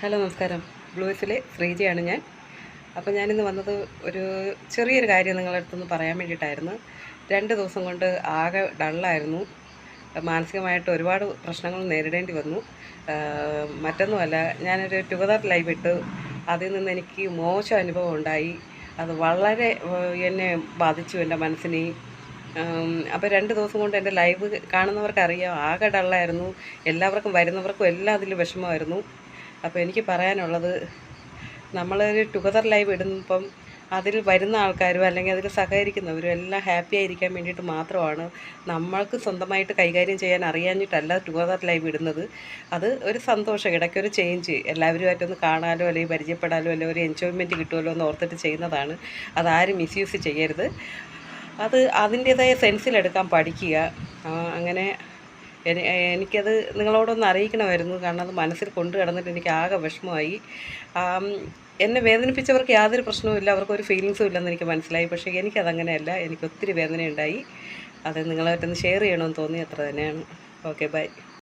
Hello നമസ്കാരം. ബ്ലൂസിലെ ശ്രീജയാണ് ഞാൻ. അപ്പോൾ ഞാനിന്ന് വന്നത് ഒരു ചെറിയൊരു കാര്യം നിങ്ങളുടെ അടുത്തൊന്ന് പറയാൻ വേണ്ടിയിട്ടായിരുന്നു. 2 ദിവസം കൊണ്ട് ആകെ ഡള്ളായിരുന്നു. മാനസികമായിട്ട് ഒരുപാട് പ്രശ്നങ്ങൾ നേരിടേണ്ടി വന്നു. മറ്റൊന്നുമല്ല, ഞാനൊരു ടുഗദർ ലൈവ് ഇട്ടു. അതിൽ നിന്ന് എനിക്ക് മോശം അനുഭവം ഉണ്ടായി. അത് വളരെ എന്നെ ബാധിച്ചു, എൻ്റെ മനസ്സിനെയും. അപ്പോൾ 2 ദിവസം കൊണ്ട് എൻ്റെ ലൈവ് കാണുന്നവർക്കറിയാം, ആകെ ഡള്ളായിരുന്നു. എല്ലാവർക്കും വരുന്നവർക്കും എല്ലാം അതിൽ വിഷമമായിരുന്നു. അപ്പോൾ എനിക്ക് പറയാനുള്ളത്, നമ്മളൊരു ടുഗദർ ലൈവ് ഇടുമ്പം അതിൽ വരുന്ന ആൾക്കാരും അല്ലെങ്കിൽ അതിൽ സഹകരിക്കുന്നവരും എല്ലാം ഹാപ്പി ആയിരിക്കാൻ വേണ്ടിയിട്ട് മാത്രമാണ്. നമ്മൾക്ക് സ്വന്തമായിട്ട് കൈകാര്യം ചെയ്യാൻ അറിയാഞ്ഞിട്ടല്ല ടുഗദർ ലൈവ് ഇടുന്നത്. അത് ഒരു സന്തോഷം, ഇടയ്ക്കൊരു ചേഞ്ച്, എല്ലാവരുമായിട്ടൊന്ന് കാണാലോ അല്ലെങ്കിൽ പരിചയപ്പെടാലോ അല്ലെങ്കിൽ ഒരു എൻജോയ്മെൻറ്റ് കിട്ടുമല്ലോ എന്ന് ഓർത്തിട്ട് ചെയ്യുന്നതാണ്. അതാരും മിസ്യൂസ് ചെയ്യരുത്. അത് അതിൻ്റേതായ സെൻസിലെടുക്കാൻ പഠിക്കുക. അങ്ങനെ എനിക്കത് നിങ്ങളോടൊന്ന് അറിയിക്കണമായിരുന്നു. കാരണം അത് മനസ്സിൽ കൊണ്ടു കിടന്നിട്ട് എനിക്ക് ആകെ വിഷമമായി. എന്നെ വേദനിപ്പിച്ചവർക്ക് യാതൊരു പ്രശ്നവുമില്ല, അവർക്കൊരു ഫീലിങ്സും ഇല്ലെന്ന് എനിക്ക് മനസ്സിലായി. പക്ഷേ എനിക്കതങ്ങനെയല്ല, എനിക്ക് ഒത്തിരി വേദനയുണ്ടായി. അത് നിങ്ങളായിട്ടൊന്ന് ഷെയർ ചെയ്യണമെന്ന് തോന്നി, അത്ര തന്നെയാണ്. Okay, by.